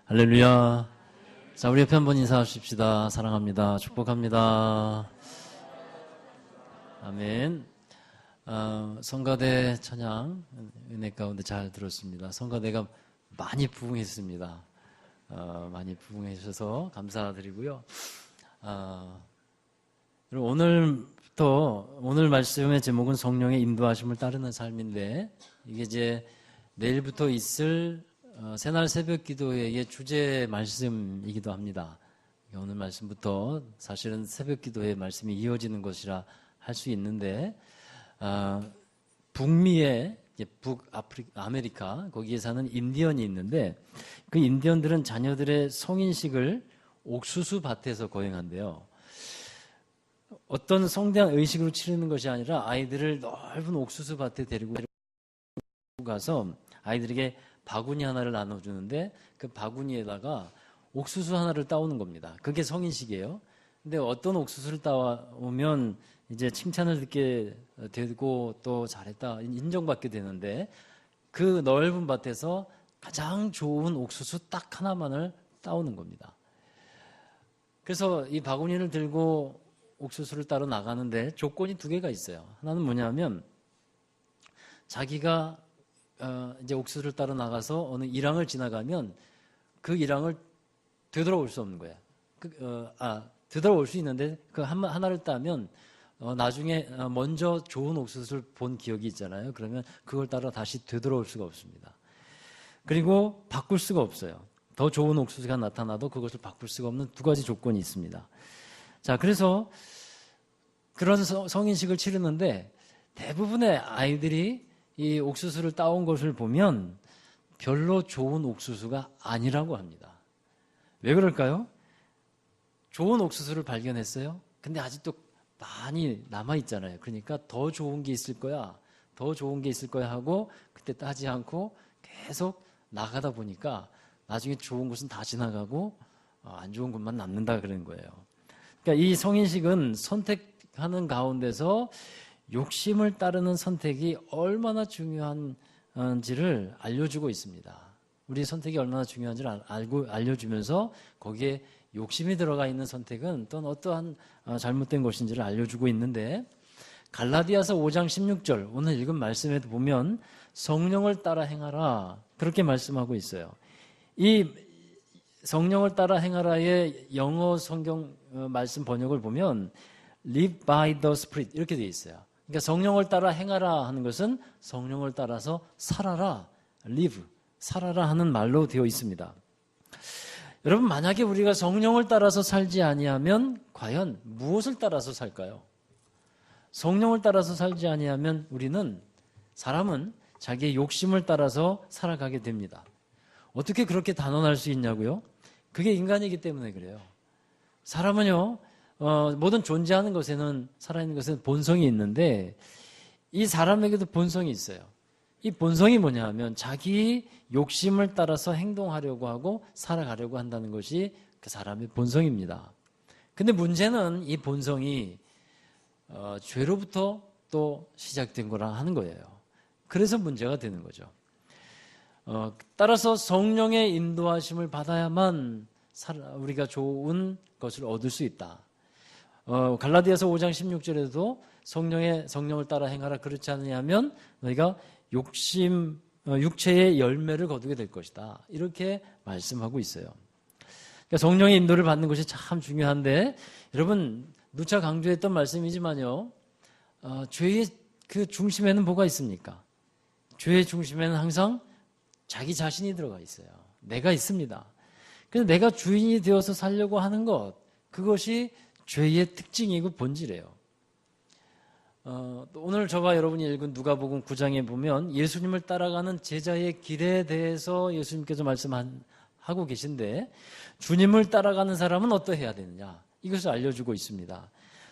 할렐루야. 자, 우리 옆에 한번 인사하십시다. 사랑합니다. 축복합니다. 아멘. 성가대 찬양 은혜 가운데 잘 들었습니다. 성가대가 많이 부흥했습니다. 많이 부흥해 주셔서 감사드리고요. 오늘 말씀의 제목은 성령의 인도하심을 따르는 삶인데, 이게 이제 내일부터 있을 새날 새벽 기도회의 주제 말씀이기도 합니다. 오늘 말씀부터 사실은 새벽 기도회 말씀이 이어지는 것이라 할 수 있는데, 북미의 아메리카 거기에 사는 인디언이 있는데, 그 인디언들은 자녀들의 성인식을 옥수수 밭에서 거행한대요. 어떤 성대한 의식으로 치르는 것이 아니라 아이들을 넓은 옥수수 밭에 데리고 가서 아이들에게 바구니 하나를 나눠주는데, 그 바구니에다가 옥수수 하나를 따오는 겁니다. 그게 성인식이에요. 근데 어떤 옥수수를 따오면 이제 칭찬을 듣게 되고 또 잘했다 인정받게 되는데, 그 넓은 밭에서 가장 좋은 옥수수 딱 하나만을 따오는 겁니다. 그래서 이 바구니를 들고 옥수수를 따러 나가는데 조건이 두 개가 있어요. 하나는 뭐냐면, 자기가 이제 옥수수를 따러 나가서 어느 일항을 지나가면 그 일항을 되돌아올 수 없는 거예요. 되돌아올 수 있는데 그 하나를 따면 나중에 먼저 좋은 옥수수를 본 기억이 있잖아요. 그러면 그걸 따라 다시 되돌아올 수가 없습니다. 그리고 바꿀 수가 없어요. 더 좋은 옥수수가 나타나도 그것을 바꿀 수가 없는 두 가지 조건이 있습니다. 자, 그래서 그런 성인식을 치르는데 대부분의 아이들이 이 옥수수를 따온 것을 보면 별로 좋은 옥수수가 아니라고 합니다. 왜 그럴까요? 좋은 옥수수를 발견했어요. 근데 아직도 많이 남아있잖아요. 그러니까 더 좋은 게 있을 거야, 더 좋은 게 있을 거야 하고 그때 따지 않고 계속 나가다 보니까 나중에 좋은 곳은 다 지나가고 안 좋은 곳만 남는다 그런 거예요. 그러니까 이 성인식은 선택하는 가운데서 욕심을 따르는 선택이 얼마나 중요한지를 알려주고 있습니다. 우리 선택이 얼마나 중요한지를 알려주면서 거기에 욕심이 들어가 있는 선택은 또는 어떠한 잘못된 것인지를 알려주고 있는데, 갈라디아서 5장 16절 오늘 읽은 말씀에도 보면 성령을 따라 행하라 그렇게 말씀하고 있어요. 이 성령을 따라 행하라의 영어 성경 말씀 번역을 보면 live by the Spirit 이렇게 되어 있어요. 그러니까 성령을 따라 행하라 하는 것은 성령을 따라서 살아라, live, 살아라 하는 말로 되어 있습니다. 여러분, 만약에 우리가 성령을 따라서 살지 아니하면 과연 무엇을 따라서 살까요? 성령을 따라서 살지 아니하면 사람은 자기의 욕심을 따라서 살아가게 됩니다. 어떻게 그렇게 단언할 수 있냐고요? 그게 인간이기 때문에 그래요. 사람은요, 모든 존재하는 것에는, 살아있는 것에는 본성이 있는데 이 사람에게도 본성이 있어요. 이 본성이 뭐냐 하면 자기 욕심을 따라서 행동하려고 하고 살아가려고 한다는 것이 그 사람의 본성입니다. 근데 문제는 이 본성이 죄로부터 또 시작된 거라 하는 거예요. 그래서 문제가 되는 거죠. 따라서 성령의 인도하심을 받아야만 우리가 좋은 것을 얻을 수 있다. 갈라디아서 5장 16절에도 성령을 따라 행하라, 그렇지 않느냐면 너희가 육체의 열매를 거두게 될 것이다, 이렇게 말씀하고 있어요. 그러니까 성령의 인도를 받는 것이 참 중요한데, 여러분 누차 강조했던 말씀이지만요, 죄의 그 중심에는 뭐가 있습니까? 죄의 중심에는 항상 자기 자신이 들어가 있어요. 내가 있습니다. 그래서 내가 주인이 되어서 살려고 하는 것, 그것이 죄의 특징이고 본질이에요. 오늘 저와 여러분이 읽은 누가복음 9장에 보면 예수님을 따라가는 제자의 길에 대해서 예수님께서 말씀하고 계신데, 주님을 따라가는 사람은 어떠해야 되느냐, 이것을 알려주고 있습니다.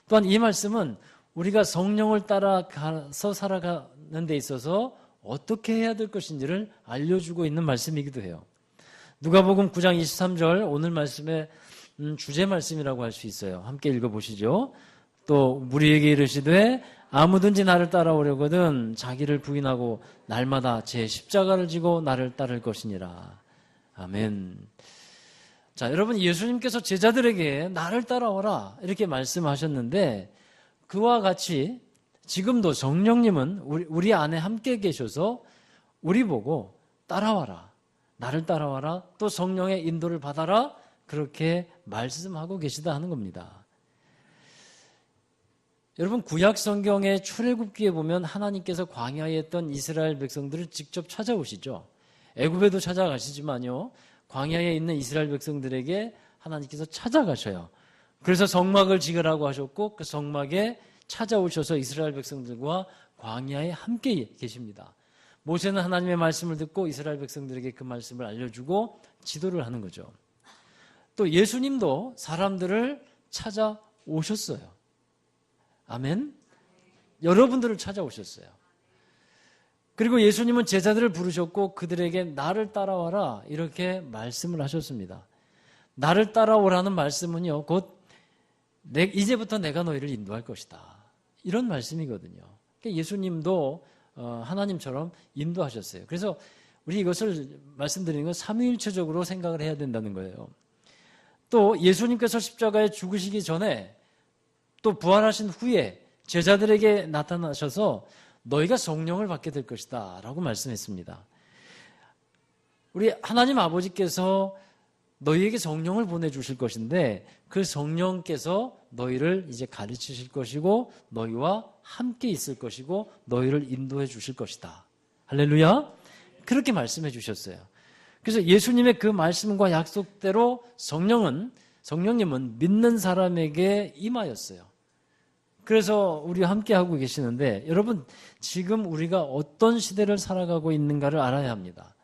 또한 이 말씀은 우리가 성령을 따라가서 살아가는 데 있어서 어떻게 해야 될 것인지를 알려주고 있는 말씀이기도 해요. 누가복음 9장 23절 오늘 말씀의 주제 말씀이라고 할 수 있어요. 함께 읽어보시죠. 또 우리에게 이르시되 아무든지 나를 따라오려거든 자기를 부인하고 날마다 제 십자가를 지고 나를 따를 것이니라. 아멘. 자, 여러분, 예수님께서 제자들에게 나를 따라오라 이렇게 말씀하셨는데, 그와 같이 지금도 성령님은 우리 안에 함께 계셔서 우리 보고 따라와라, 나를 따라와라, 또 성령의 인도를 받아라, 그렇게 말씀하고 계시다 하는 겁니다. 여러분, 구약 성경의 출애굽기에 보면 하나님께서 광야에 있던 이스라엘 백성들을 직접 찾아오시죠. 애굽에도 찾아가시지만요, 광야에 있는 이스라엘 백성들에게 하나님께서 찾아가셔요. 그래서 성막을 지으라고 하셨고, 그 성막에 찾아오셔서 이스라엘 백성들과 광야에 함께 계십니다. 모세는 하나님의 말씀을 듣고 이스라엘 백성들에게 그 말씀을 알려주고 지도를 하는 거죠. 또 예수님도 사람들을 찾아오셨어요. 아멘. 여러분들을 찾아오셨어요. 그리고 예수님은 제자들을 부르셨고 그들에게 나를 따라와라 이렇게 말씀을 하셨습니다. 나를 따라오라는 말씀은요, 곧 이제부터 내가 너희를 인도할 것이다, 이런 말씀이거든요. 그러니까 예수님도 하나님처럼 인도하셨어요. 그래서 우리 이것을 말씀드리는 건 삼위일체적으로 생각을 해야 된다는 거예요. 또 예수님께서 십자가에 죽으시기 전에 또 부활하신 후에 제자들에게 나타나셔서 너희가 성령을 받게 될 것이다 라고 말씀했습니다. 우리 하나님 아버지께서 너희에게 성령을 보내주실 것인데 그 성령께서 너희를 이제 가르치실 것이고 너희와 함께 있을 것이고 너희를 인도해 주실 것이다. 할렐루야. 그렇게 말씀해 주셨어요. 그래서 예수님의 그 말씀과 약속대로 성령님은 믿는 사람에게 임하였어요. 그래서 우리와 함께 하고 계시는데, 여러분, 지금 우리가 어떤 시대를 살아가고 있는가를 알아야 합니다.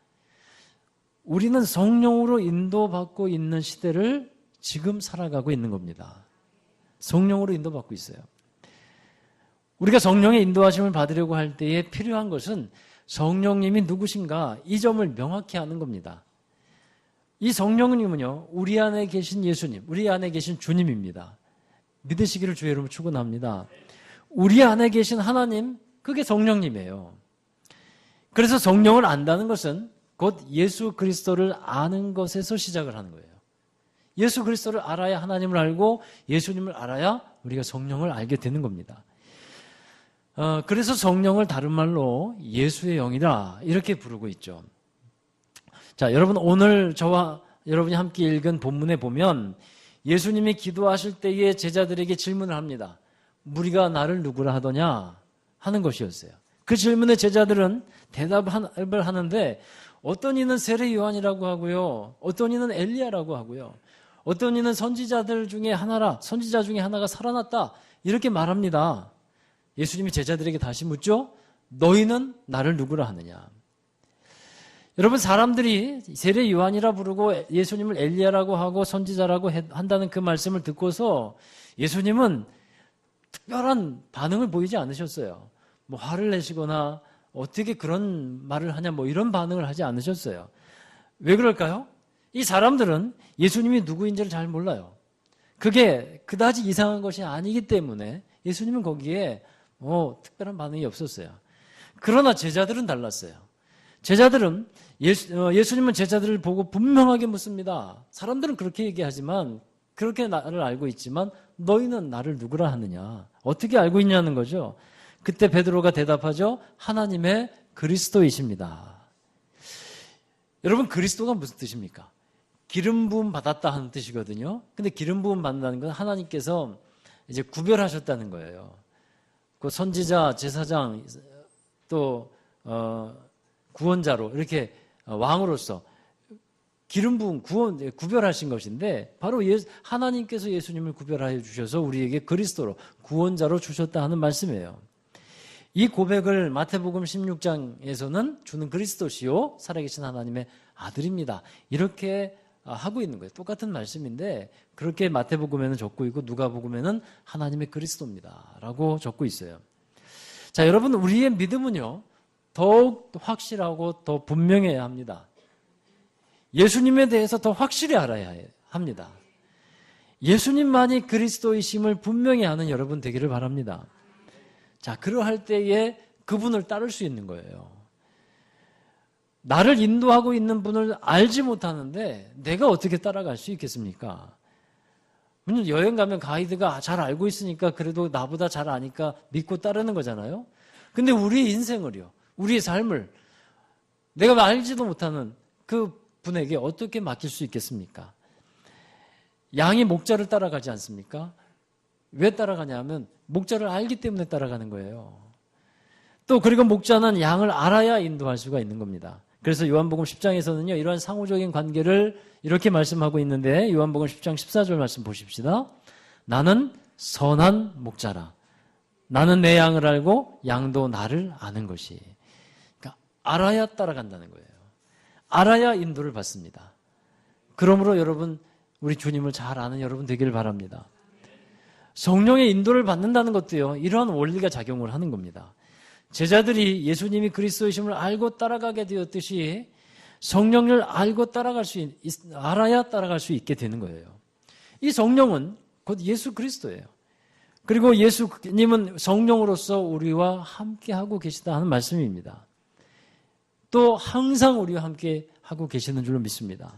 우리는 성령으로 인도받고 있는 시대를 지금 살아가고 있는 겁니다. 성령으로 인도받고 있어요. 우리가 성령의 인도하심을 받으려고 할 때에 필요한 것은 성령님이 누구신가, 이 점을 명확히 아는 겁니다. 이 성령님은요, 우리 안에 계신 예수님, 우리 안에 계신 주님입니다. 믿으시기를 주의 이름으로 축원합니다. 우리 안에 계신 하나님, 그게 성령님이에요. 그래서 성령을 안다는 것은 곧 예수 그리스도를 아는 것에서 시작을 하는 거예요. 예수 그리스도를 알아야 하나님을 알고 예수님을 알아야 우리가 성령을 알게 되는 겁니다. 그래서 성령을 다른 말로 예수의 영이라 이렇게 부르고 있죠. 자, 여러분, 오늘 저와 여러분이 함께 읽은 본문에 보면 예수님이 기도하실 때에 제자들에게 질문을 합니다. 무리가 나를 누구라 하더냐 하는 것이었어요. 그 질문에 제자들은 대답을 하는데 어떤 이는 세례 요한이라고 하고요, 어떤 이는 엘리야라고 하고요, 어떤 이는 선지자 중에 하나가 살아났다 이렇게 말합니다. 예수님이 제자들에게 다시 묻죠. 너희는 나를 누구라 하느냐. 여러분, 사람들이 세례 요한이라 부르고 예수님을 엘리야라고 하고 선지자라고 한다는 그 말씀을 듣고서 예수님은 특별한 반응을 보이지 않으셨어요. 뭐 화를 내시거나 어떻게 그런 말을 하냐 뭐 이런 반응을 하지 않으셨어요. 왜 그럴까요? 이 사람들은 예수님이 누구인지를 잘 몰라요. 그게 그다지 이상한 것이 아니기 때문에 예수님은 거기에 특별한 반응이 없었어요. 그러나 제자들은 달랐어요. 제자들은 예수님은 제자들을 보고 분명하게 묻습니다. 사람들은 그렇게 얘기하지만, 그렇게 나를 알고 있지만 너희는 나를 누구라 하느냐, 어떻게 알고 있냐는 거죠. 그때 베드로가 대답하죠. 하나님의 그리스도이십니다. 여러분, 그리스도가 무슨 뜻입니까? 기름 부음 받았다 하는 뜻이거든요. 근데 기름 부음 받는다는 건 하나님께서 이제 구별하셨다는 거예요. 그 선지자, 제사장, 또 구원자로 이렇게 왕으로서 기름 부음, 구별하신 것인데, 바로 하나님께서 예수님을 구별하여 주셔서 우리에게 그리스도로, 구원자로 주셨다 하는 말씀이에요. 이 고백을 마태복음 16장에서는 주는 그리스도시요 살아계신 하나님의 아들입니다, 이렇게 하고 있는 거예요. 똑같은 말씀인데 그렇게 마태복음에는 적고 있고 누가복음에는 하나님의 그리스도입니다 라고 적고 있어요. 자, 여러분, 우리의 믿음은요 더욱 확실하고 더 분명해야 합니다. 예수님에 대해서 더 확실히 알아야 합니다. 예수님만이 그리스도이심을 분명히 아는 여러분 되기를 바랍니다. 자, 그러할 때에 그분을 따를 수 있는 거예요. 나를 인도하고 있는 분을 알지 못하는데 내가 어떻게 따라갈 수 있겠습니까? 물론 여행 가면 가이드가 잘 알고 있으니까 그래도 나보다 잘 아니까 믿고 따르는 거잖아요. 근데 우리의 인생을요, 우리의 삶을 내가 알지도 못하는 그 분에게 어떻게 맡길 수 있겠습니까? 양이 목자를 따라가지 않습니까? 왜 따라가냐면 목자를 알기 때문에 따라가는 거예요. 또 그리고 목자는 양을 알아야 인도할 수가 있는 겁니다. 그래서 요한복음 10장에서는요, 이러한 상호적인 관계를 이렇게 말씀하고 있는데, 요한복음 10장 14절 말씀 보십시다. 나는 선한 목자라. 나는 내 양을 알고 양도 나를 아는 것이. 그러니까 알아야 따라간다는 거예요. 알아야 인도를 받습니다. 그러므로 여러분, 우리 주님을 잘 아는 여러분 되기를 바랍니다. 성령의 인도를 받는다는 것도요, 이러한 원리가 작용을 하는 겁니다. 제자들이 예수님이 그리스도이심을 알고 따라가게 되었듯이 성령을 알고 알아야 따라갈 수 있게 되는 거예요. 이 성령은 곧 예수 그리스도예요. 그리고 예수님은 성령으로서 우리와 함께 하고 계시다 하는 말씀입니다. 또 항상 우리와 함께 하고 계시는 줄로 믿습니다.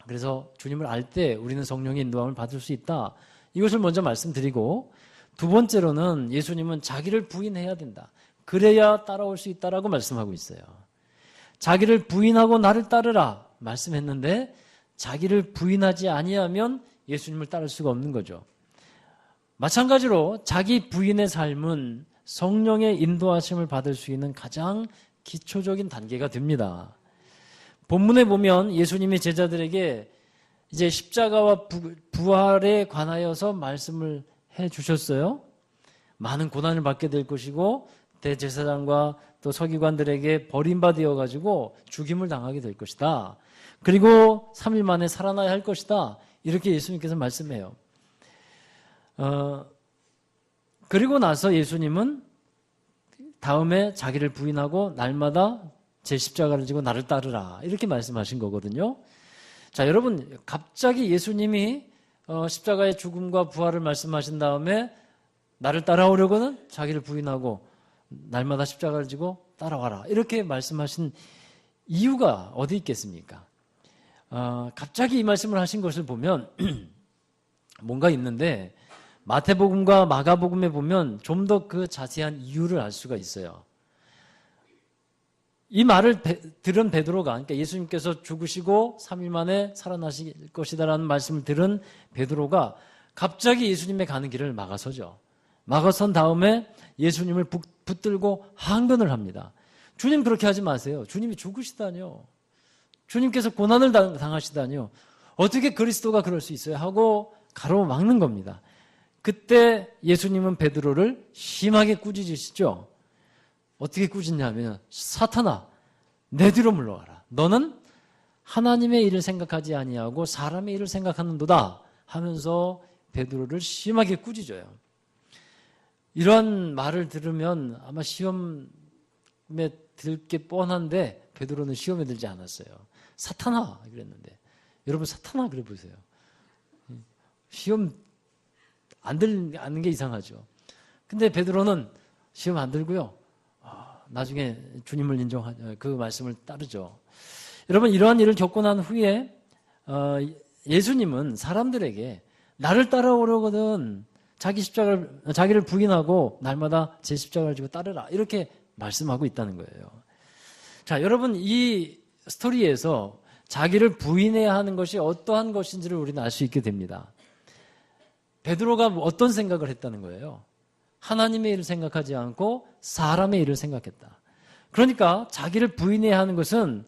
그래서 주님을 알 때 우리는 성령의 인도함을 받을 수 있다. 이것을 먼저 말씀드리고, 두 번째로는 예수님은 자기를 부인해야 된다. 그래야 따라올 수 있다라고 말씀하고 있어요. 자기를 부인하고 나를 따르라 말씀했는데 자기를 부인하지 아니하면 예수님을 따를 수가 없는 거죠. 마찬가지로 자기 부인의 삶은 성령의 인도하심을 받을 수 있는 가장 기초적인 단계가 됩니다. 본문에 보면 예수님이 제자들에게 이제 십자가와 부활에 관하여서 말씀을 해 주셨어요. 많은 고난을 받게 될 것이고 대제사장과 또 서기관들에게 버림받아 가지고 죽임을 당하게 될 것이다. 그리고 3일 만에 살아나야 할 것이다. 이렇게 예수님께서 말씀해요. 그리고 나서 예수님은 다음에 자기를 부인하고 날마다 제 십자가를 지고 나를 따르라. 이렇게 말씀하신 거거든요. 자, 여러분, 갑자기 예수님이 십자가의 죽음과 부활을 말씀하신 다음에 나를 따라오려고는 자기를 부인하고 날마다 십자가를 지고 따라와라. 이렇게 말씀하신 이유가 어디 있겠습니까? 갑자기 이 말씀을 하신 것을 보면 뭔가 있는데 마태복음과 마가복음에 보면 좀 더 그 자세한 이유를 알 수가 있어요. 이 말을 들은 베드로가, 그러니까 예수님께서 죽으시고 3일 만에 살아나실 것이다라는 말씀을 들은 베드로가 갑자기 예수님의 가는 길을 막아서죠. 막아선 다음에 예수님을 붙들고 항변을 합니다. 주님 그렇게 하지 마세요. 주님이 죽으시다뇨. 주님께서 고난을 당하시다뇨. 어떻게 그리스도가 그럴 수 있어요? 하고 가로막는 겁니다. 그때 예수님은 베드로를 심하게 꾸짖으시죠. 어떻게 꾸짖냐면 사탄아 내 뒤로 물러가라. 너는 하나님의 일을 생각하지 아니하고 사람의 일을 생각하는도다 하면서 베드로를 심하게 꾸짖어요. 이런 말을 들으면 아마 시험에 들 게 뻔한데 베드로는 시험에 들지 않았어요. 사탄아 그랬는데 여러분 사탄아 그래 보세요. 시험 안 들는 게 이상하죠. 근데 베드로는 시험 안 들고요. 나중에 주님을 인정하죠. 그 말씀을 따르죠. 여러분 이러한 일을 겪고 난 후에 예수님은 사람들에게 나를 따라오려거든 자기를 부인하고 날마다 제 십자가를 지고 따르라 이렇게 말씀하고 있다는 거예요. 자, 여러분 이 스토리에서 자기를 부인해야 하는 것이 어떠한 것인지를 우리는 알 수 있게 됩니다. 베드로가 어떤 생각을 했다는 거예요? 하나님의 일을 생각하지 않고 사람의 일을 생각했다. 그러니까 자기를 부인해야 하는 것은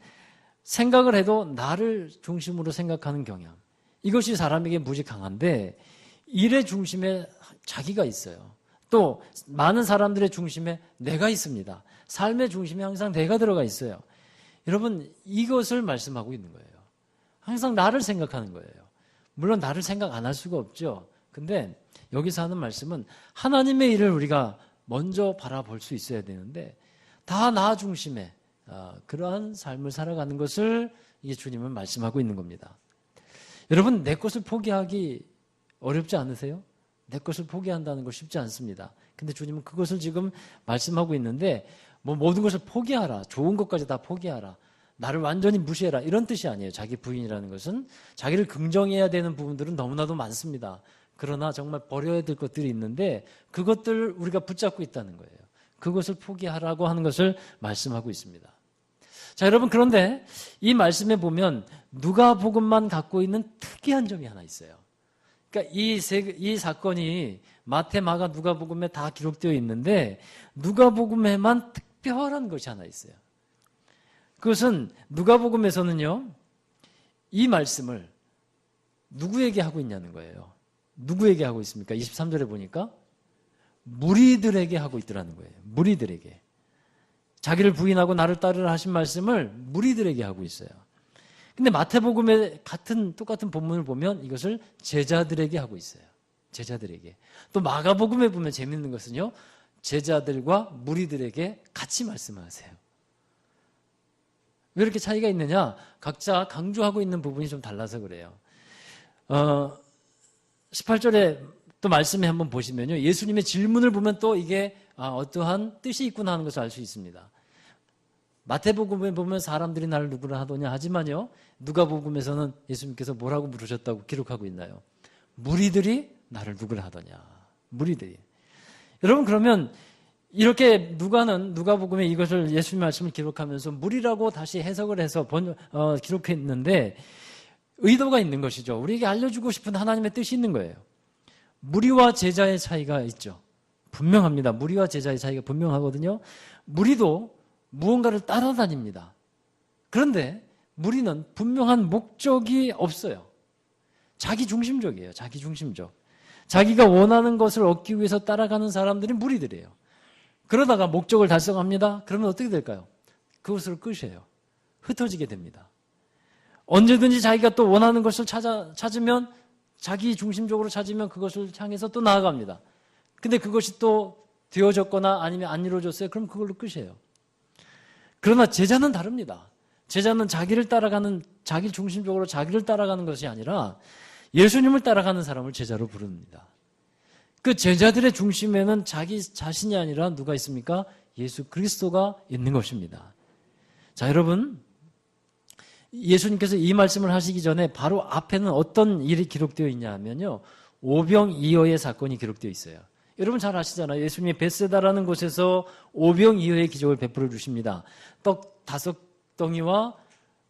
생각을 해도 나를 중심으로 생각하는 경향. 이것이 사람에게 무지 강한데 일의 중심에 자기가 있어요. 또 많은 사람들의 중심에 내가 있습니다. 삶의 중심에 항상 내가 들어가 있어요. 여러분 이것을 말씀하고 있는 거예요. 항상 나를 생각하는 거예요. 물론 나를 생각 안 할 수가 없죠. 근데 여기서 하는 말씀은 하나님의 일을 우리가 먼저 바라볼 수 있어야 되는데 다 나 중심에 그러한 삶을 살아가는 것을 이게 주님은 말씀하고 있는 겁니다. 여러분 내 것을 포기하기 어렵지 않으세요? 내 것을 포기한다는 거 쉽지 않습니다. 근데 주님은 그것을 지금 말씀하고 있는데 모든 것을 포기하라. 좋은 것까지 다 포기하라. 나를 완전히 무시해라. 이런 뜻이 아니에요. 자기 부인이라는 것은 자기를 긍정해야 되는 부분들은 너무나도 많습니다. 그러나 정말 버려야 될 것들이 있는데 그것들을 우리가 붙잡고 있다는 거예요. 그것을 포기하라고 하는 것을 말씀하고 있습니다. 자, 여러분, 그런데 이 말씀에 보면 누가복음만 갖고 있는 특이한 점이 하나 있어요. 그러니까 이 사건이 마태, 마가, 누가복음에 다 기록되어 있는데 누가복음에만 특별한 것이 하나 있어요. 그것은 누가복음에서는요, 이 말씀을 누구에게 하고 있냐는 거예요. 누구에게 하고 있습니까? 23절에 보니까 무리들에게 하고 있더라는 거예요. 무리들에게. 자기를 부인하고 나를 따르라 하신 말씀을 무리들에게 하고 있어요. 근데 마태복음에 똑같은 본문을 보면 이것을 제자들에게 하고 있어요. 제자들에게. 또 마가복음에 보면 재밌는 것은요, 제자들과 무리들에게 같이 말씀하세요. 왜 이렇게 차이가 있느냐? 각자 강조하고 있는 부분이 좀 달라서 그래요. 18절에 또 말씀에 한번 보시면요, 예수님의 질문을 보면 또 이게 어떠한 뜻이 있구나 하는 것을 알 수 있습니다. 마태복음에 보면 사람들이 나를 누구라 하더냐 하지만요, 누가복음에서는 예수님께서 뭐라고 물으셨다고 기록하고 있나요? 무리들이 나를 누구라 하더냐. 무리들이. 여러분, 그러면 이렇게 누가복음에 이것을 예수님 말씀을 기록하면서 무리라고 다시 해석을 해서 기록했는데 의도가 있는 것이죠. 우리에게 알려주고 싶은 하나님의 뜻이 있는 거예요. 무리와 제자의 차이가 있죠. 분명합니다. 무리와 제자의 차이가 분명하거든요. 무리도 무언가를 따라다닙니다. 그런데 무리는 분명한 목적이 없어요. 자기 중심적이에요. 자기 중심적. 자기가 원하는 것을 얻기 위해서 따라가는 사람들이 무리들이에요. 그러다가 목적을 달성합니다. 그러면 어떻게 될까요? 그것을 끝이에요. 흩어지게 됩니다. 언제든지 자기가 또 원하는 것을 찾으면, 자기 중심적으로 찾으면 그것을 향해서 또 나아갑니다. 근데 그것이 또 되어졌거나 아니면 안 이루어졌어요. 그럼 그걸로 끝이에요. 그러나 제자는 다릅니다. 제자는 자기 중심적으로 자기를 따라가는 것이 아니라 예수님을 따라가는 사람을 제자로 부릅니다. 그 제자들의 중심에는 자기 자신이 아니라 누가 있습니까? 예수 그리스도가 있는 것입니다. 자, 여러분, 예수님께서 이 말씀을 하시기 전에 바로 앞에는 어떤 일이 기록되어 있냐 하면요, 오병이어의 사건이 기록되어 있어요. 여러분 잘 아시잖아요. 예수님이 벳세다라는 곳에서 오병이어의 기적을 베풀어 주십니다. 떡 5덩이와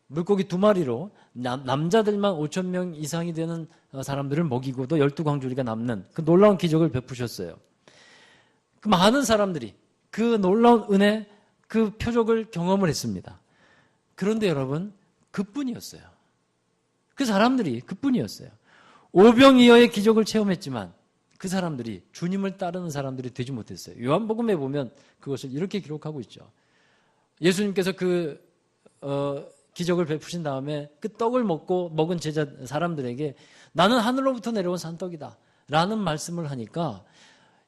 물고기 2마리로 남자들만 5,000명 이상이 되는 사람들을 먹이고 또 12광주리가 남는 그 놀라운 기적을 베푸셨어요. 그 많은 사람들이 그 놀라운 은혜, 그 표적을 경험을 했습니다. 그런데 여러분, 그뿐이었어요. 그 사람들이 그뿐이었어요. 오병이어의 기적을 체험했지만 그 사람들이 주님을 따르는 사람들이 되지 못했어요. 요한복음에 보면 그것을 이렇게 기록하고 있죠. 예수님께서 기적을 베푸신 다음에 그 떡을 먹은 사람들에게 나는 하늘로부터 내려온 산떡이다 라는 말씀을 하니까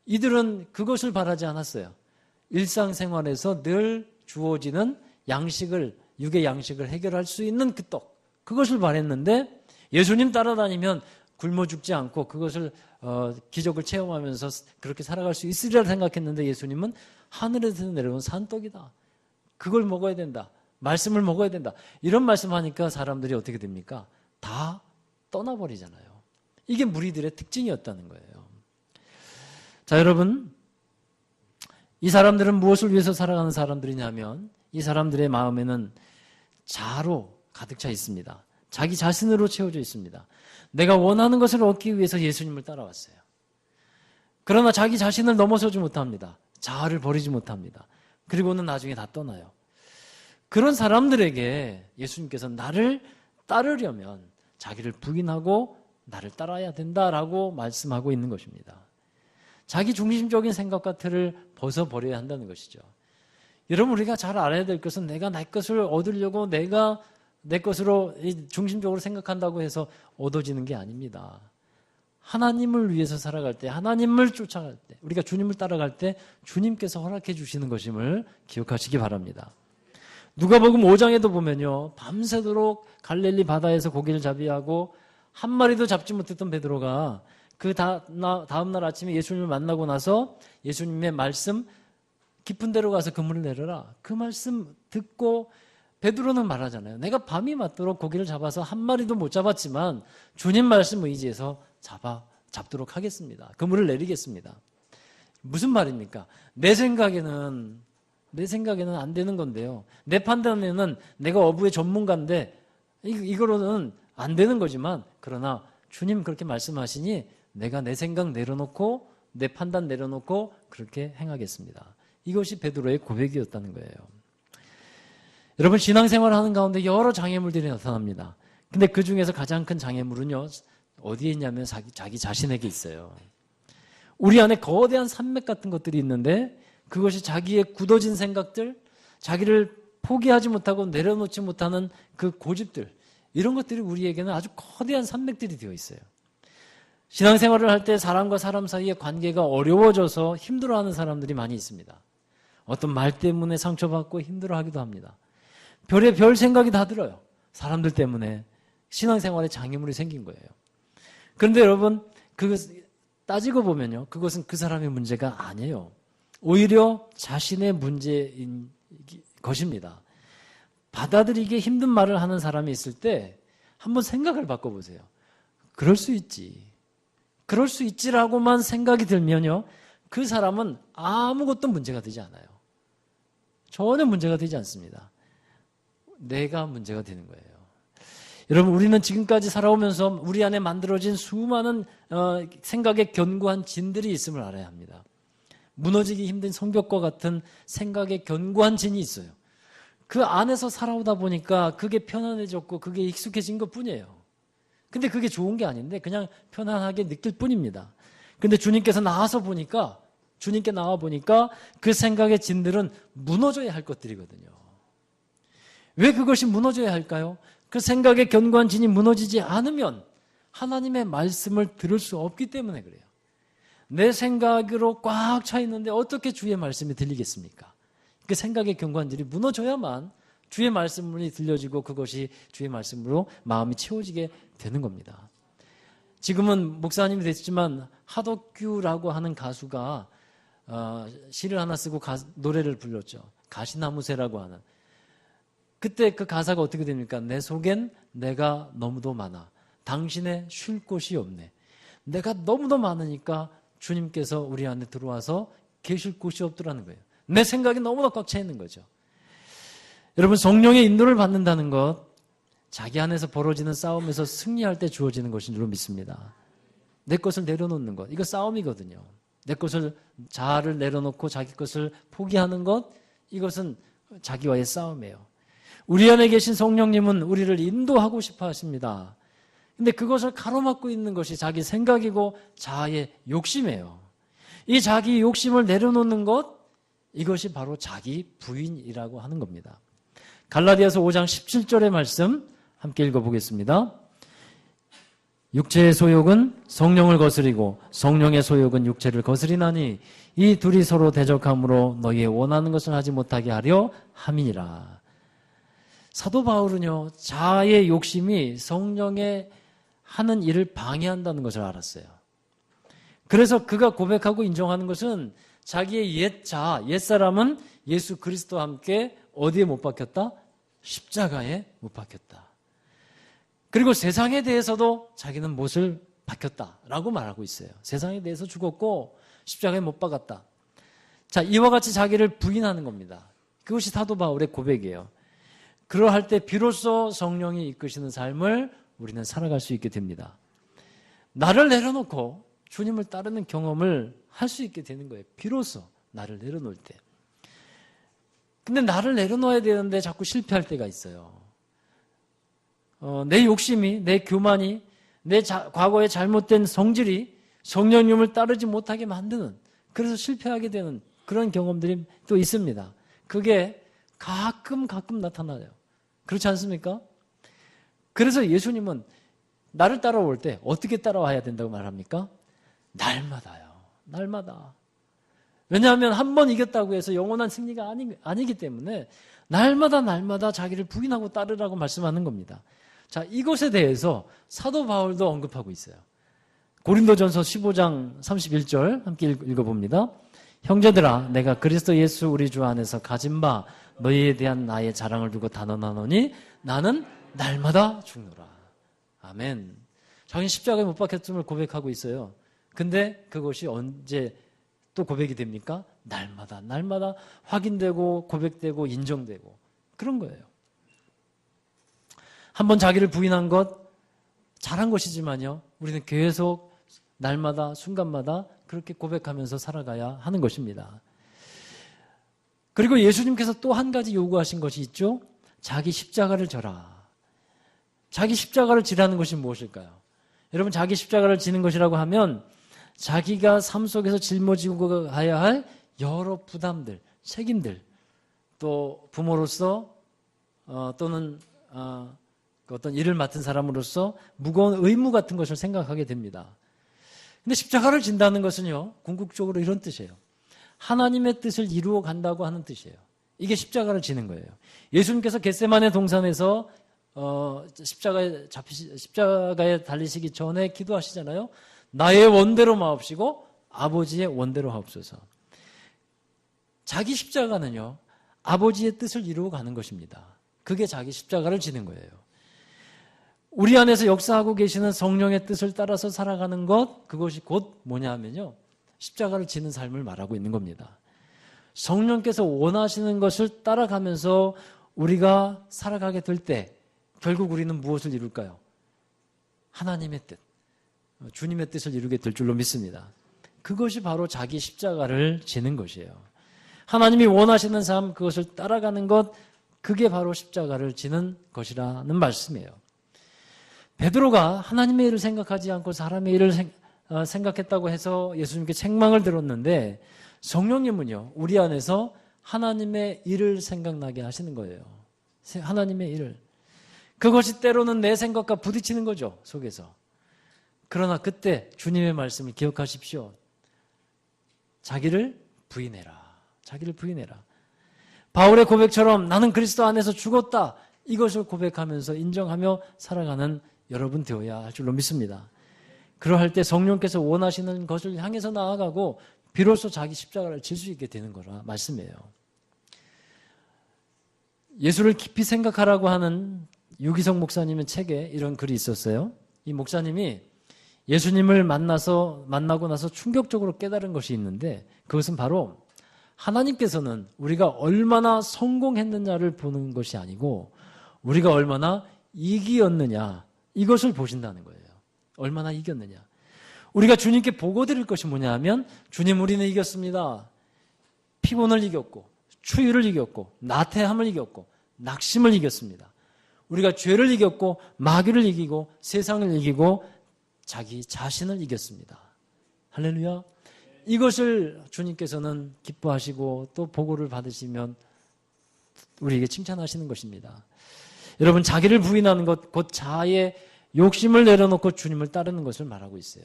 이들은 그것을 바라지 않았어요. 일상생활에서 늘 주어지는 육의 양식을 해결할 수 있는 그 떡, 그것을 바랬는데 예수님 따라다니면 굶어 죽지 않고 그것을 기적을 체험하면서 그렇게 살아갈 수 있으리라 생각했는데 예수님은 하늘에서 내려온 산떡이다. 그걸 먹어야 된다. 말씀을 먹어야 된다. 이런 말씀하니까 사람들이 어떻게 됩니까? 다 떠나버리잖아요. 이게 무리들의 특징이었다는 거예요. 자, 여러분, 이 사람들은 무엇을 위해서 살아가는 사람들이냐면 이 사람들의 마음에는 자로 가득 차 있습니다. 자기 자신으로 채워져 있습니다. 내가 원하는 것을 얻기 위해서 예수님을 따라왔어요. 그러나 자기 자신을 넘어서지 못합니다. 자아를 버리지 못합니다. 그리고는 나중에 다 떠나요. 그런 사람들에게 예수님께서 나를 따르려면 자기를 부인하고 나를 따라야 된다라고 말씀하고 있는 것입니다. 자기 중심적인 생각과 틀을 벗어버려야 한다는 것이죠. 여러분, 우리가 잘 알아야 될 것은 내가 내 것을 얻으려고 내가 내 것으로 중심적으로 생각한다고 해서 얻어지는 게 아닙니다. 하나님을 위해서 살아갈 때, 하나님을 쫓아갈 때, 우리가 주님을 따라갈 때 주님께서 허락해 주시는 것임을 기억하시기 바랍니다. 누가복음 5장에도 보면요, 밤새도록 갈릴리 바다에서 고기를 잡이하고 한 마리도 잡지 못했던 베드로가 그 다음날 아침에 예수님을 만나고 나서 예수님의 말씀, 깊은 데로 가서 그물을 내려라. 그 말씀 듣고 베드로는 말하잖아요. 내가 밤이 맞도록 고기를 잡아서 한 마리도 못 잡았지만 주님 말씀 의지해서 잡도록 하겠습니다. 그물을 내리겠습니다. 무슨 말입니까? 내 생각에는 안 되는 건데요. 내 판단에는 내가 어부의 전문가인데 이거로는 안 되는 거지만 그러나 주님 그렇게 말씀하시니 내가 내 생각 내려놓고 내 판단 내려놓고 그렇게 행하겠습니다. 이것이 베드로의 고백이었다는 거예요. 여러분 신앙생활을 하는 가운데 여러 장애물들이 나타납니다. 근데 그 중에서 가장 큰 장애물은요. 어디에 있냐면 자기 자신에게 있어요. 우리 안에 거대한 산맥 같은 것들이 있는데 그것이 자기의 굳어진 생각들, 자기를 포기하지 못하고 내려놓지 못하는 그 고집들 이런 것들이 우리에게는 아주 거대한 산맥들이 되어 있어요. 신앙생활을 할 때 사람과 사람 사이의 관계가 어려워져서 힘들어하는 사람들이 많이 있습니다. 어떤 말 때문에 상처받고 힘들어하기도 합니다. 별의별 생각이 다 들어요. 사람들 때문에 신앙생활에 장애물이 생긴 거예요. 그런데 여러분 따지고 보면요. 그것은 그 사람의 문제가 아니에요. 오히려 자신의 문제인 것입니다. 받아들이기 힘든 말을 하는 사람이 있을 때 한번 생각을 바꿔보세요. 그럴 수 있지라고만 생각이 들면요. 그 사람은 아무것도 문제가 되지 않아요. 전혀 문제가 되지 않습니다. 내가 문제가 되는 거예요. 여러분 우리는 지금까지 살아오면서 우리 안에 만들어진 수많은 생각의 견고한 진들이 있음을 알아야 합니다. 무너지기 힘든 성벽과 같은 생각의 견고한 진이 있어요. 그 안에서 살아오다 보니까 그게 편안해졌고 그게 익숙해진 것뿐이에요. 근데 그게 좋은 게 아닌데 그냥 편안하게 느낄 뿐입니다. 근데 주님께 나와 보니까 그 생각의 진들은 무너져야 할 것들이거든요. 왜 그것이 무너져야 할까요? 그 생각의 견고한 진이 무너지지 않으면 하나님의 말씀을 들을 수 없기 때문에 그래요. 내 생각으로 꽉 차 있는데 어떻게 주의 말씀이 들리겠습니까? 그 생각의 견고한 진이 무너져야만 주의 말씀이 들려지고 그것이 주의 말씀으로 마음이 채워지게 되는 겁니다. 지금은 목사님이 됐지만 하덕규라고 하는 가수가 시를 하나 쓰고 노래를 불렀죠. 가시나무새라고 하는. 그때 그 가사가 어떻게 됩니까? 내 속엔 내가 너무도 많아. 당신의 쉴 곳이 없네. 내가 너무도 많으니까 주님께서 우리 안에 들어와서 계실 곳이 없더라는 거예요. 내 생각이 너무나 꽉 차 있는 거죠. 여러분 성령의 인도를 받는다는 것 자기 안에서 벌어지는 싸움에서 승리할 때 주어지는 것인 줄 믿습니다. 내 것을 내려놓는 것 이거 싸움이거든요. 내 것을 자아를 내려놓고 자기 것을 포기하는 것 이것은 자기와의 싸움이에요. 우리 안에 계신 성령님은 우리를 인도하고 싶어 하십니다. 근데 그것을 가로막고 있는 것이 자기 생각이고 자아의 욕심이에요. 이 자기 욕심을 내려놓는 것 이것이 바로 자기 부인이라고 하는 겁니다. 갈라디아서 5장 17절의 말씀 함께 읽어보겠습니다. 육체의 소욕은 성령을 거스리고 성령의 소욕은 육체를 거스리나니 이 둘이 서로 대적함으로 너희의 원하는 것을 하지 못하게 하려 함이니라. 사도 바울은요 자아의 욕심이 성령의 하는 일을 방해한다는 것을 알았어요. 그래서 그가 고백하고 인정하는 것은 자기의 옛사람은 예수 그리스도와 함께 어디에 못 박혔다? 십자가에 못 박혔다. 그리고 세상에 대해서도 자기는 못을 박혔다라고 말하고 있어요. 세상에 대해서 죽었고 십자가에 못 박았다. 자, 이와 같이 자기를 부인하는 겁니다. 그것이 사도 바울의 고백이에요. 그러할 때 비로소 성령이 이끄시는 삶을 우리는 살아갈 수 있게 됩니다. 나를 내려놓고 주님을 따르는 경험을 할 수 있게 되는 거예요. 비로소 나를 내려놓을 때. 근데 나를 내려놓아야 되는데 자꾸 실패할 때가 있어요. 내 욕심이, 내 교만이, 내 과거의 잘못된 성질이 성령님을 따르지 못하게 만드는, 그래서 실패하게 되는 그런 경험들이 또 있습니다. 그게 가끔 나타나요. 그렇지 않습니까? 그래서 예수님은 나를 따라올 때 어떻게 따라와야 된다고 말합니까? 날마다요. 날마다. 왜냐하면 한 번 이겼다고 해서 영원한 승리가 아니기 때문에 날마다 자기를 부인하고 따르라고 말씀하는 겁니다. 자, 이것에 대해서 사도 바울도 언급하고 있어요. 고린도전서 15장 31절 함께 읽어봅니다. 형제들아 내가 그리스도 예수 우리 주 안에서 가진 바 너희에 대한 나의 자랑을 두고 단언하노니 나는 날마다 죽노라. 아멘. 자기는 십자가에 못 박혔음을 고백하고 있어요. 근데 그것이 언제 또 고백이 됩니까? 날마다 확인되고 고백되고 인정되고 그런 거예요. 한번 자기를 부인한 것 잘한 것이지만요, 우리는 계속 날마다 순간마다 그렇게 고백하면서 살아가야 하는 것입니다. 그리고 예수님께서 또 한 가지 요구하신 것이 있죠. 자기 십자가를 져라. 자기 십자가를 지라는 것이 무엇일까요? 여러분, 자기 십자가를 지는 것이라고 하면 자기가 삶 속에서 짊어지고 가야 할 여러 부담들, 책임들, 또 부모로서 또는 어떤 일을 맡은 사람으로서 무거운 의무 같은 것을 생각하게 됩니다. 근데 십자가를 진다는 것은요, 궁극적으로 이런 뜻이에요. 하나님의 뜻을 이루어 간다고 하는 뜻이에요. 이게 십자가를 지는 거예요. 예수님께서 겟세마네 동산에서 십자가에 달리시기 전에 기도하시잖아요. 나의 원대로 마옵시고 아버지의 원대로 하옵소서. 자기 십자가는요, 아버지의 뜻을 이루어 가는 것입니다. 그게 자기 십자가를 지는 거예요. 우리 안에서 역사하고 계시는 성령의 뜻을 따라서 살아가는 것, 그것이 곧 뭐냐 하면요, 십자가를 지는 삶을 말하고 있는 겁니다. 성령께서 원하시는 것을 따라가면서 우리가 살아가게 될 때 결국 우리는 무엇을 이룰까요? 하나님의 뜻, 주님의 뜻을 이루게 될 줄로 믿습니다. 그것이 바로 자기 십자가를 지는 것이에요. 하나님이 원하시는 삶, 그것을 따라가는 것, 그게 바로 십자가를 지는 것이라는 말씀이에요. 베드로가 하나님의 일을 생각하지 않고 사람의 일을 생각했다고 해서 예수님께 책망을 들었는데, 성령님은요, 우리 안에서 하나님의 일을 생각나게 하시는 거예요. 하나님의 일을. 그것이 때로는 내 생각과 부딪히는 거죠, 속에서. 그러나 그때 주님의 말씀을 기억하십시오. 자기를 부인해라. 자기를 부인해라. 바울의 고백처럼 나는 그리스도 안에서 죽었다. 이것을 고백하면서 인정하며 살아가는 여러분 되어야 할 줄로 믿습니다. 그러할 때 성령께서 원하시는 것을 향해서 나아가고 비로소 자기 십자가를 질 수 있게 되는 거라 말씀이에요. 예수를 깊이 생각하라고 하는 유기성 목사님의 책에 이런 글이 있었어요. 이 목사님이 예수님을 만나고 나서 충격적으로 깨달은 것이 있는데, 그것은 바로 하나님께서는 우리가 얼마나 성공했느냐를 보는 것이 아니고 우리가 얼마나 이기었느냐, 이것을 보신다는 거예요. 얼마나 이겼느냐. 우리가 주님께 보고 드릴 것이 뭐냐 하면, 주님, 우리는 이겼습니다. 피곤을 이겼고 추위를 이겼고 나태함을 이겼고 낙심을 이겼습니다. 우리가 죄를 이겼고 마귀를 이기고 세상을 이기고 자기 자신을 이겼습니다. 할렐루야. 이것을 주님께서는 기뻐하시고 또 보고를 받으시면 우리에게 칭찬하시는 것입니다. 여러분, 자기를 부인하는 것, 곧 자아의 욕심을 내려놓고 주님을 따르는 것을 말하고 있어요.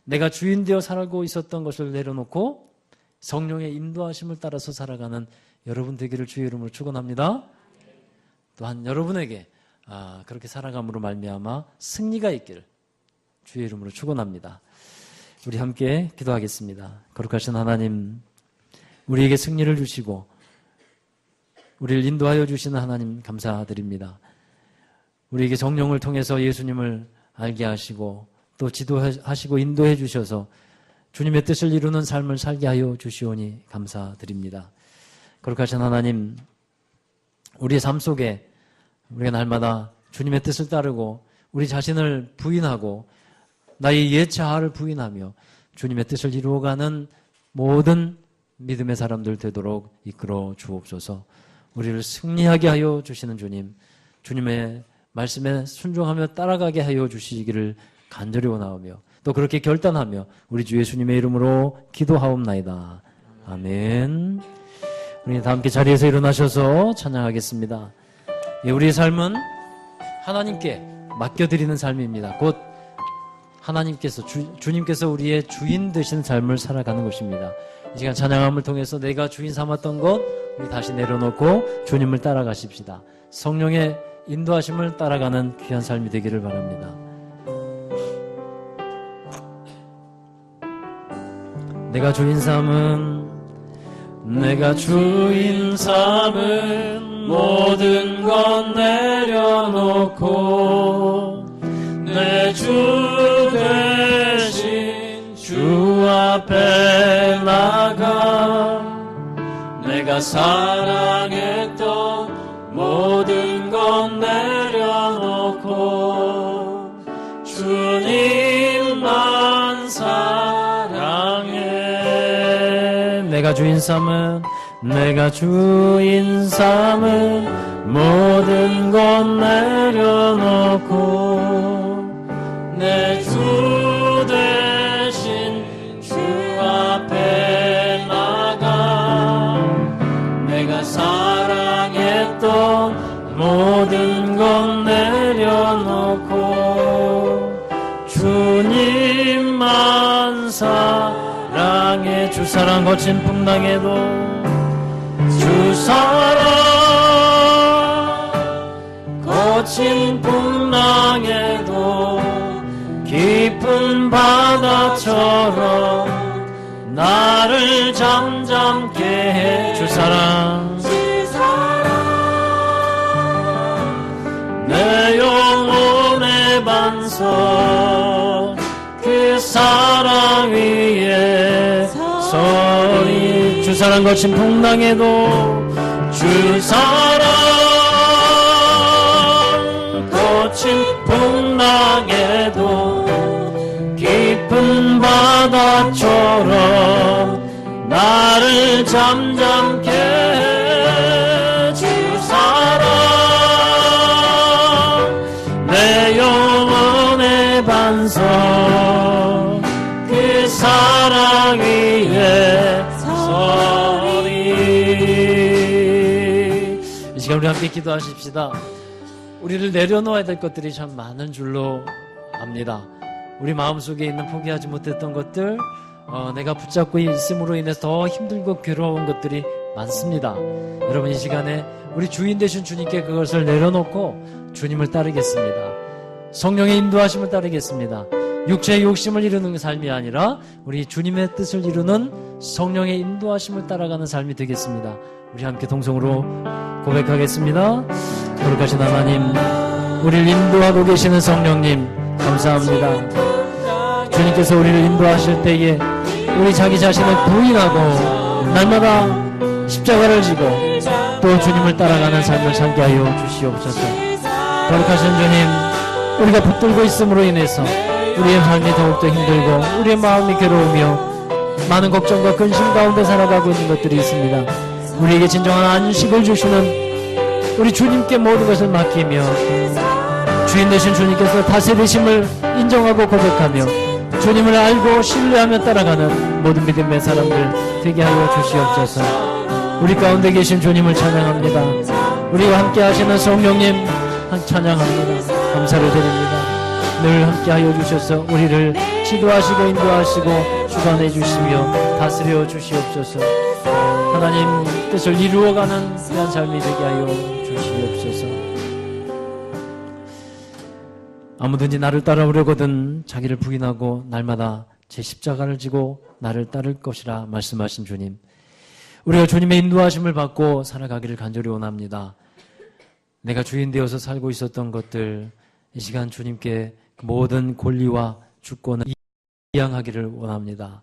내가 주인 되어 살고 있었던 것을 내려놓고 성령의 인도하심을 따라서 살아가는 여러분 되기를 주의 이름으로 축원합니다. 또한 여러분에게 그렇게 살아감으로 말미암아 승리가 있기를 주의 이름으로 축원합니다. 우리 함께 기도하겠습니다. 거룩하신 하나님, 우리에게 승리를 주시고 우리를 인도하여 주시는 하나님 감사드립니다. 우리에게 성령을 통해서 예수님을 알게 하시고 또 지도하시고 인도해 주셔서 주님의 뜻을 이루는 삶을 살게 하여 주시오니 감사드립니다. 거룩하신 하나님, 우리의 삶 속에 우리가 날마다 주님의 뜻을 따르고 우리 자신을 부인하고 나의 옛 자아를 부인하며 주님의 뜻을 이루어가는 모든 믿음의 사람들 되도록 이끌어 주옵소서. 우리를 승리하게 하여 주시는 주님, 주님의 말씀에 순종하며 따라가게 하여 주시기를 간절히 원하오며 또 그렇게 결단하며 우리 주 예수님의 이름으로 기도하옵나이다. 아멘. 우리 다 함께 자리에서 일어나셔서 찬양하겠습니다. 우리의 삶은 하나님께 맡겨드리는 삶입니다. 곧 하나님께서 주님께서 우리의 주인 되신 삶을 살아가는 것입니다. 이 시간 찬양함을 통해서 내가 주인 삼았던 것 우리 다시 내려놓고 주님을 따라가십시다. 성령의 인도하심을 따라가는 귀한 삶이 되기를 바랍니다. 내가 주인 삼은 내가 주인 삼은 모든 것 내려놓고 내 주 대신 주 앞에 나가 내가 사랑했던 모든 것 내려놓고 주님만 사랑해. 내가 주인 삼은 모든 것 내려놓고 내 주 대신 주 앞에 나가 내가 사랑했던 모든 것 내려놓고 주님만 사랑해. 주 사랑 거친 풍랑에도 주 사랑 거친 풍랑에도 깊은 바다처럼 나를 잠잠케 해. 주 사랑 내 영혼의 반석 그 사랑 위에 서리. 주 사랑 거친 풍랑에도 주 사랑 거친 풍랑에도 깊은 바다처럼 나를 잠잠케 해. 주 사랑 내 영혼의 반석 그 사랑 위에 서리. 이 시간 우리 함께 기도하십시다. 우리를 내려놓아야 될 것들이 참 많은 줄로 압니다. 우리 마음속에 있는 포기하지 못했던 것들, 내가 붙잡고 있음으로 인해서 더 힘들고 괴로운 것들이 많습니다. 여러분 이 시간에 우리 주인 되신 주님께 그것을 내려놓고 주님을 따르겠습니다. 성령의 인도하심을 따르겠습니다. 육체의 욕심을 이루는 삶이 아니라 우리 주님의 뜻을 이루는 성령의 인도하심을 따라가는 삶이 되겠습니다. 우리 함께 동성으로 고백하겠습니다. 거룩하신 하나님, 우리를 인도하고 계시는 성령님 감사합니다. 주님께서 우리를 인도하실 때에 우리 자기 자신을 부인하고 날마다 십자가를 지고 또 주님을 따라가는 삶을 살게 하여 주시옵소서. 거룩하신 주님, 우리가 붙들고 있음으로 인해서 우리의 삶이 더욱더 힘들고 우리의 마음이 괴로우며 많은 걱정과 근심 가운데 살아가고 있는 것들이 있습니다. 우리에게 진정한 안식을 주시는 우리 주님께 모든 것을 맡기며 주인 되신 주님께서 다스리심을 인정하고 고백하며 주님을 알고 신뢰하며 따라가는 모든 믿음의 사람들 되게 하여 주시옵소서. 우리 가운데 계신 주님을 찬양합니다. 우리와 함께 하시는 성령님 찬양합니다. 감사를 드립니다. 늘 함께 하여 주셔서 우리를 지도하시고 인도하시고 주관해 주시며 다스려 주시옵소서. 하나님 뜻을 이루어가는 귀한 삶이 되게 하여 주시옵소서. 아무든지 나를 따라오려거든 자기를 부인하고 날마다 제 십자가를 지고 나를 따를 것이라 말씀하신 주님, 우리가 주님의 인도하심을 받고 살아가기를 간절히 원합니다. 내가 주인 되어서 살고 있었던 것들, 이 시간 주님께 모든 권리와 주권을 이양하기를 원합니다.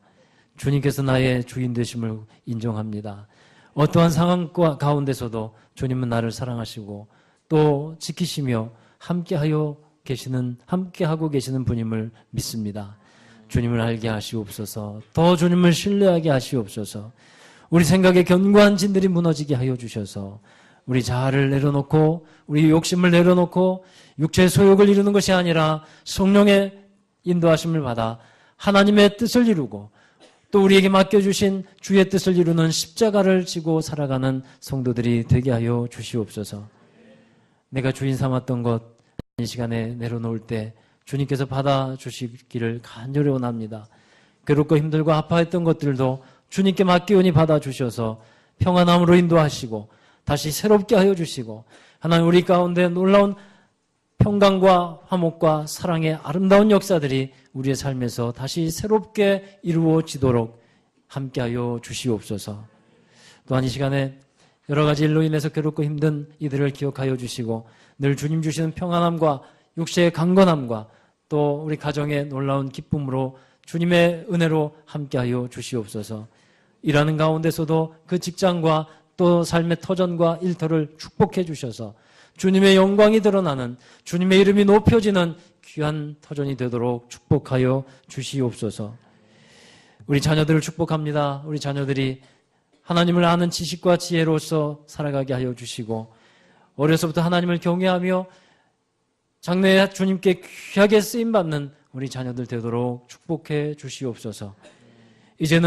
주님께서 나의 주인 되심을 인정합니다. 어떠한 상황 가운데서도 주님은 나를 사랑하시고 또 지키시며 함께하고 계시는 분임을 믿습니다. 주님을 알게 하시옵소서. 더 주님을 신뢰하게 하시옵소서. 우리 생각의 견고한 진들이 무너지게 하여 주셔서 우리 자아를 내려놓고 우리 욕심을 내려놓고 육체의 소욕을 이루는 것이 아니라 성령의 인도하심을 받아 하나님의 뜻을 이루고 또 우리에게 맡겨주신 주의 뜻을 이루는 십자가를 지고 살아가는 성도들이 되게 하여 주시옵소서. 내가 주인 삼았던 것 이 시간에 내려놓을 때 주님께서 받아주시기를 간절히 원합니다. 괴롭고 힘들고 아파했던 것들도 주님께 맡기오니 받아주셔서 평안함으로 인도하시고 다시 새롭게 하여 주시고 하나님 우리 가운데 놀라운 평강과 화목과 사랑의 아름다운 역사들이 우리의 삶에서 다시 새롭게 이루어지도록 함께하여 주시옵소서. 또한 이 시간에 여러 가지 일로 인해서 괴롭고 힘든 이들을 기억하여 주시고 늘 주님 주시는 평안함과 육체의 강건함과 또 우리 가정의 놀라운 기쁨으로 주님의 은혜로 함께하여 주시옵소서. 일하는 가운데서도 그 직장과 또 삶의 터전과 일터를 축복해 주셔서 주님의 영광이 드러나는, 주님의 이름이 높여지는 귀한 터전이 되도록 축복하여 주시옵소서. 우리 자녀들을 축복합니다. 우리 자녀들이 하나님을 아는 지식과 지혜로서 살아가게 하여 주시고 어려서부터 하나님을 경외하며 장래에 주님께 귀하게 쓰임받는 우리 자녀들 되도록 축복해 주시옵소서. 이제는